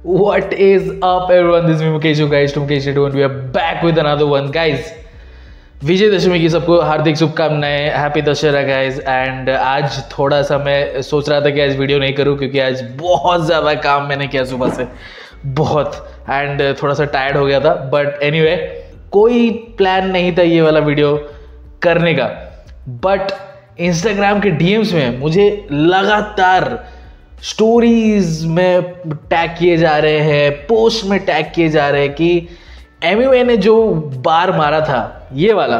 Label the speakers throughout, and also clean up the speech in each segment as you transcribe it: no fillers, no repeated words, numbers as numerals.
Speaker 1: What is up, everyone? This is me Mukesh, you guys, to Mukesh and we are back with another one, guys. विजय दशमी की सबको हार्दिक शुभकामनाएं, happy Dussehra guys. And आज थोड़ा सा मैं सोच रहा था कि आज वीडियो नहीं करूं क्योंकि आज बहुत ज़्यादा काम मैंने किया सुबह से, बहुत, एंड थोड़ा सा टायर्ड हो गया था। बट एनीवे, कोई प्लान नहीं था ये वाला वीडियो करने का, बट इंस्टाग्राम के डीएम्स में मुझे लगातार स्टोरीज में टैग किए जा रहे हैं, पोस्ट में टैग किए जा रहे हैं कि एमयूए ने जो बार मारा था ये वाला,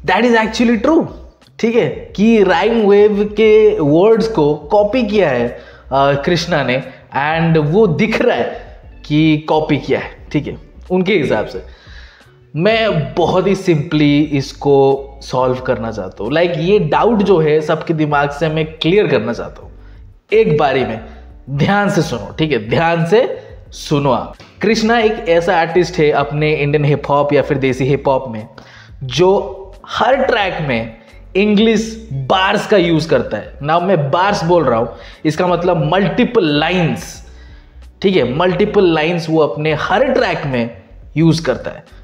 Speaker 1: दैट इज एक्चुअली ट्रू। ठीक है, कि राइम वेव के वर्ड्स को कॉपी किया है कृष्णा ने, एंड वो दिख रहा है कि कॉपी किया है। ठीक है, उनके हिसाब से मैं बहुत ही सिंपली इसको सॉल्व करना चाहता हूँ। लाइक ये डाउट जो है सबके दिमाग से मैं क्लियर करना चाहता हूँ एक बारी में। ध्यान से सुनो, ठीक है, ध्यान से सुनो आप। कृष्णा एक ऐसा आर्टिस्ट है अपने इंडियन हिप हॉप या फिर देसी हिप हॉप में जो हर ट्रैक में इंग्लिश बार्स का यूज करता है। नाउ मैं बार्स बोल रहा हूँ, इसका मतलब मल्टीपल लाइन्स। ठीक है, मल्टीपल लाइन्स वो अपने हर ट्रैक में यूज करता है।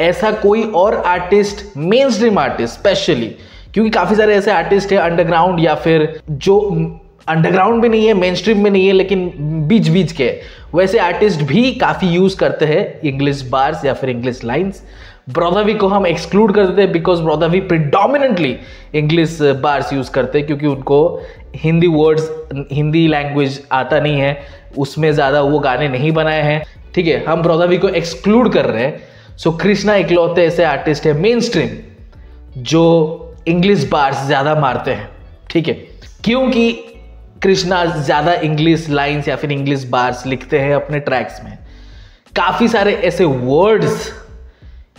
Speaker 1: ऐसा कोई और artist, main stream artist specially, क्योंकि काफ़ी सारे ऐसे आर्टिस्ट हैं अंडरग्राउंड या फिर जो अंडरग्राउंड भी नहीं है, मेन स्ट्रीम में नहीं है, लेकिन बीच बीच के, वैसे आर्टिस्ट भी काफ़ी यूज़ करते हैं इंग्लिश बार्स या फिर इंग्लिश लाइन्स। ब्रॉदावी को हम एक्सक्लूड कर देते हैं बिकॉज ब्रॉदावी प्रिडोमिनेंटली इंग्लिश बार्स यूज़ करते हैं क्योंकि उनको हिंदी वर्ड्स, हिंदी लैंग्वेज आता नहीं है, उसमें ज़्यादा वो गाने नहीं बनाए हैं। ठीक है, हम ब्रॉदावी को एक्सक्लूड कर रहे हैं। सो कृष्णा इकलौते ऐसे आर्टिस्ट है मेन स्ट्रीम जो इंग्लिश बार्स ज़्यादा मारते हैं। ठीक है, क्योंकि कृष्णा ज़्यादा इंग्लिश लाइन्स या फिर इंग्लिश बार्स लिखते हैं अपने ट्रैक्स में। काफ़ी सारे ऐसे वर्ड्स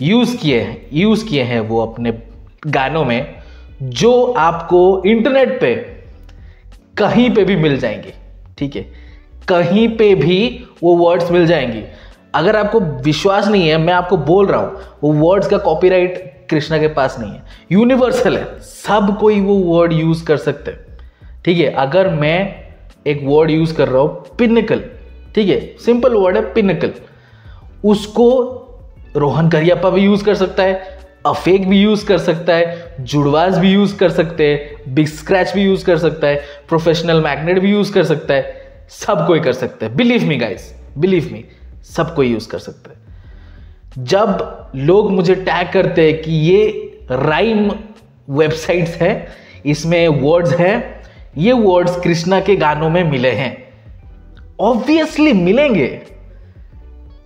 Speaker 1: यूज़ किए हैं वो अपने गानों में जो आपको इंटरनेट पे कहीं पे भी मिल जाएंगे। ठीक है, कहीं पे भी वो वर्ड्स मिल जाएंगी। अगर आपको विश्वास नहीं है, मैं आपको बोल रहा हूं, वो वर्ड्स का कॉपीराइट कृष्णा के पास नहीं है, यूनिवर्सल है, सब कोई वो वर्ड यूज कर सकते हैं। ठीक है, अगर मैं एक वर्ड यूज कर रहा हूं पिनिकल, ठीक है, सिंपल वर्ड है पिनिकल, उसको रोहन करियप्पा भी यूज कर सकता है, अफेक भी यूज कर सकता है, जुड़वाज भी यूज कर सकते हैं, बिग स्क्रैच भी यूज कर सकता है, प्रोफेशनल मैग्नेट भी यूज कर सकता है, सब कोई कर सकता है। Believe me guys, believe me, सब कोई यूज कर सकते हैं। जब लोग मुझे टैग करते हैं कि ये राइम वेबसाइट्स हैं, इसमें वर्ड्स हैं, ये वर्ड्स कृष्णा के गानों में मिले हैं, ऑब्वियसली मिलेंगे।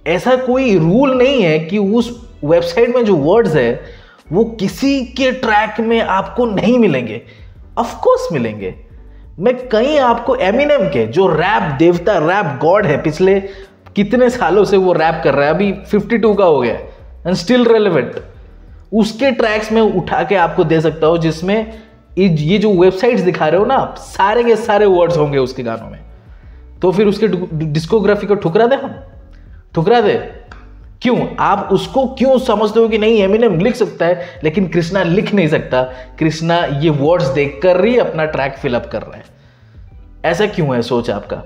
Speaker 1: ऐसा कोई रूल नहीं है कि उस वेबसाइट में जो वर्ड्स है वो किसी के ट्रैक में आपको नहीं मिलेंगे, ऑफ कोर्स मिलेंगे। मैं कहीं आपको एमिनेम के, जो रैप देवता, रैप गॉड है, पिछले कितने सालों से वो रैप कर रहा है, अभी 52 का हो गया एंड स्टिल रेलेवेंट, उसके ट्रैक्स में उठा के आपको दे सकता हूं जिसमें ये जो वेबसाइट्स दिखा रहे हो ना, सारे के सारे वर्ड्स होंगे उसके गानों में। तो फिर उसके डिस्कोग्राफी को ठुकरा दे, हम ठुकरा दे क्यों? आप उसको क्यों समझते हो कि नहीं एमिनेम लिख सकता है लेकिन कृष्णा लिख नहीं सकता? कृष्णा ये वर्ड्स देखकर ही अपना ट्रैक फिलअप कर रहा है। ऐसा क्यों है सोच आपका?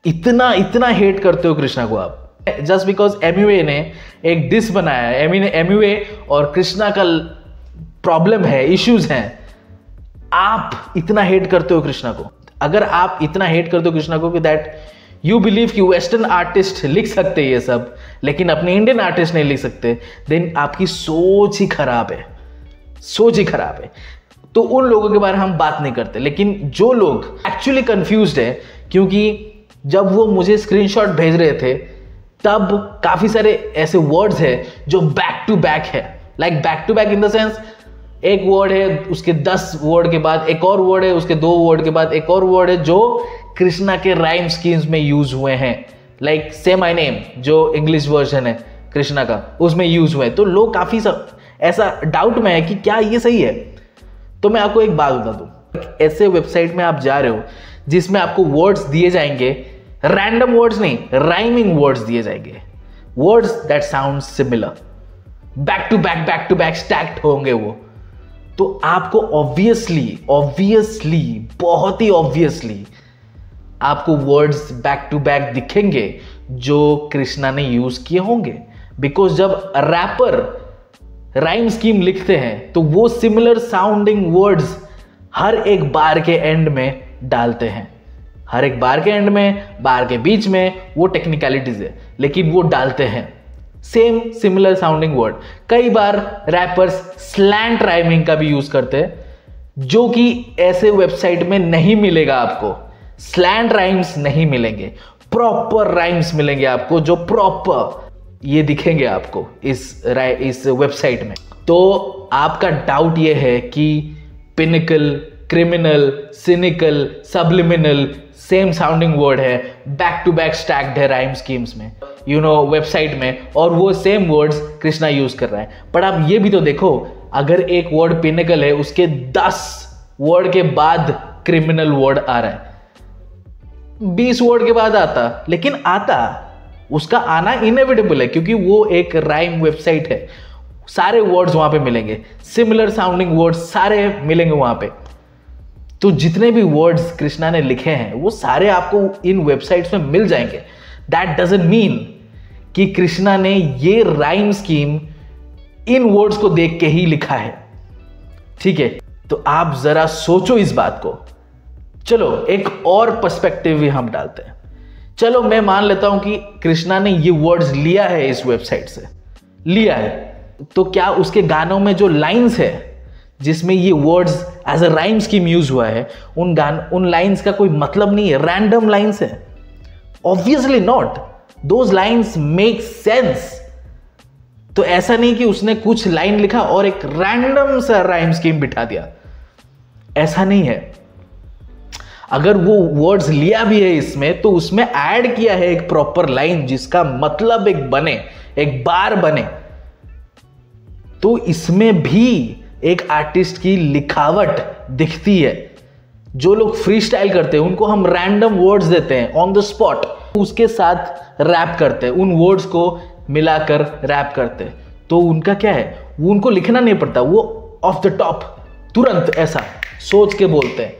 Speaker 1: इतना हेट करते हो कृष्णा को आप, जस्ट बिकॉज एमयूए ने एक डिस बनाया है। एमयूए और कृष्णा का प्रॉब्लम है, इश्यूज हैं, आप इतना हेट करते हो कृष्णा को। अगर आप इतना हेट करते हो कृष्णा को कि दैट यू बिलीव कि वेस्टर्न आर्टिस्ट लिख सकते ये सब लेकिन अपने इंडियन आर्टिस्ट नहीं लिख सकते, देन आपकी सोच ही खराब है, सोच ही खराब है। तो उन लोगों के बारे में हम बात नहीं करते, लेकिन जो लोग एक्चुअली कंफ्यूज्ड है, क्योंकि जब वो मुझे स्क्रीनशॉट भेज रहे थे तब काफ़ी सारे ऐसे वर्ड्स हैं जो बैक टू बैक है। Like back to back in the sense, एक वर्ड है उसके 10 वर्ड के बाद एक और वर्ड है, उसके 2 वर्ड के बाद एक और वर्ड है जो कृष्णा के राइम स्कीम्स में यूज हुए हैं। लाइक से माय नेम जो इंग्लिश वर्जन है कृष्णा का, उसमें यूज हुए हैं। तो लोग काफ़ी ऐसा डाउट में है कि क्या ये सही है। तो मैं आपको एक बात बता दूं, ऐसे वेबसाइट में आप जा रहे हो जिसमें आपको वर्ड्स दिए जाएंगे, रैंडम वर्ड्स नहीं, राइमिंग वर्ड्स दिए जाएंगे, words that sound similar, back to back stacked होंगे वो। तो आपको ऑब्वियसली बहुत ही ऑब्वियसली आपको वर्ड्स बैक टू बैक दिखेंगे जो कृष्णा ने यूज किए होंगे। बिकॉज जब रैपर राइम स्कीम लिखते हैं तो वो सिमिलर साउंडिंग वर्ड्स हर एक बार के एंड में डालते हैं। हर एक बार के एंड में, बार के बीच में, वो टेक्निकलिटीज है, लेकिन वो डालते हैं सेम सिमिलर साउंडिंग वर्ड। कई बार रैपर्स स्लैंट राइमिंग का भी यूज करते हैं, जो कि ऐसे वेबसाइट में नहीं मिलेगा आपको। स्लैंट राइम्स नहीं मिलेंगे, प्रॉपर राइम्स मिलेंगे आपको, जो प्रॉपर ये दिखेंगे आपको इस वेबसाइट में। तो आपका डाउट ये है कि pinnacle, criminal, cynical, subliminal same sounding word है, बैक टू बैक स्टैक्ड है राइम स्कीम्स में, वेबसाइट में, और वो सेम वर्ड्स कृष्णा यूज कर रहा है। पर आप ये भी तो देखो, अगर एक वर्ड पिनिकल है, उसके 10 वर्ड के बाद क्रिमिनल वर्ड आ रहा है, 20 वर्ड के बाद आता, लेकिन आता, उसका आना इनएविटेबल है, क्योंकि वो एक राइम वेबसाइट है। सारे वर्ड्स वहां पे मिलेंगे, सिमिलर साउंडिंग वर्ड्स सारे मिलेंगे वहां पे। तो जितने भी वर्ड्स कृष्णा ने लिखे हैं वो सारे आपको इन वेबसाइट्स में मिल जाएंगे। दैट डजंट मीन कि कृष्णा ने ये राइम स्कीम इन वर्ड्स को देख के ही लिखा है, ठीक है? तो आप जरा सोचो इस बात को। चलो एक और पर्सपेक्टिव भी हम डालते हैं। चलो मैं मान लेता हूं कि कृष्णा ने ये वर्ड्स लिया है इस वेबसाइट से, लिया है, तो क्या उसके गानों में जो लाइंस है जिसमें ये words as a rhyme scheme use हुआ है, उन लाइंस का कोई मतलब नहीं है, रैंडम लाइंस है? Obviously not. Those lines make sense. तो ऐसा नहीं कि उसने कुछ लाइन लिखा और एक रैंडम सा राइम स्कीम बिठा दिया, ऐसा नहीं है। अगर वो वर्ड्स लिया भी है इसमें, तो उसमें ऐड किया है एक प्रॉपर लाइन जिसका मतलब एक बने, एक बार बने। तो इसमें भी एक आर्टिस्ट की लिखावट दिखती है। जो लोग फ्री स्टाइल करते हैं उनको हम रैंडम वर्ड्स देते हैं ऑन द स्पॉट, उसके साथ रैप करते हैं, उन वर्ड्स को मिलाकर रैप करते हैं। तो उनका क्या है, वो उनको लिखना नहीं पड़ता, वो ऑफ द टॉप तुरंत ऐसा सोच के बोलते हैं।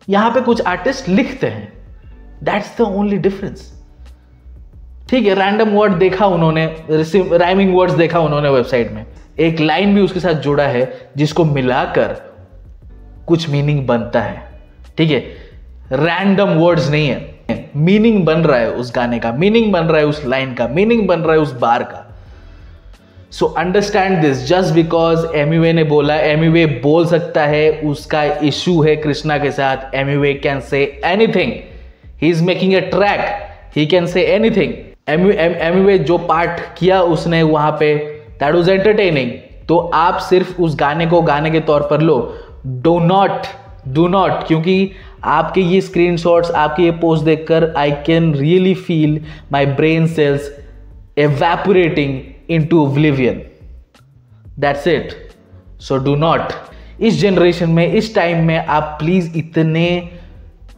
Speaker 1: यहां पे कुछ आर्टिस्ट लिखते हैं, दैट्स द ओनली डिफरेंस। ठीक है, रैंडम वर्ड देखा उन्होंने, राइमिंग वर्ड्स देखा उन्होंने वेबसाइट में, एक लाइन भी उसके साथ जुड़ा है जिसको मिलाकर कुछ मीनिंग बनता है। ठीक है, रैंडम वर्ड्स नहीं है, मीनिंग बन रहा है उस गाने का, मीनिंग बन रहा है उस लाइन का, मीनिंग बन रहा है उस बार का। So understand this. Just because Emiway ने बोला, एमिवे बोल सकता है, उसका इशू है कृष्णा के साथ। Emiway can say anything, he is making a track, he can say anything. Emiway जो पार्ट किया उसने वहां पे, दैट वाज एंटरटेनिंग। तो आप सिर्फ उस गाने को गाने के तौर पर लो, डू नॉट, क्योंकि आपके ये स्क्रीनशॉट्स, आपके ये पोस्ट देखकर I can really feel my brain cells evaporating into oblivion. That's it. So do not. इस जनरेशन में, इस टाइम में आप प्लीज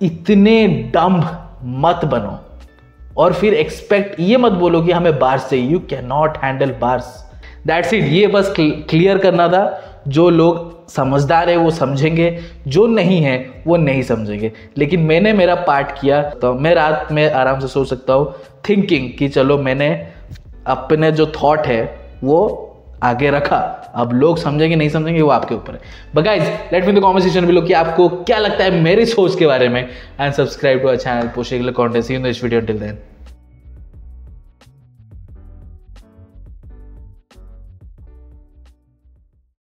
Speaker 1: इतने डम्ब मत बनो और फिर एक्सपेक्ट, ये मत बोलो कि हमें बार्स चाहिए। You can not handle bars, that's it. ये बस क्लियर करना था। जो लोग समझदार है वो समझेंगे, जो नहीं है वो नहीं समझेंगे। लेकिन मैंने मेरा पार्ट किया, तो मैं रात में आराम से सो सकता हूँ थिंकिंग कि चलो मैंने अपने जो थॉट है वो आगे रखा। अब लोग समझेंगे नहीं समझेंगे वो आपके ऊपर है। But guys, let me in the comment section below कि आपको क्या लगता है मेरी सोच के बारे में, and subscribe to our channel for regular content. See you in this video, till then.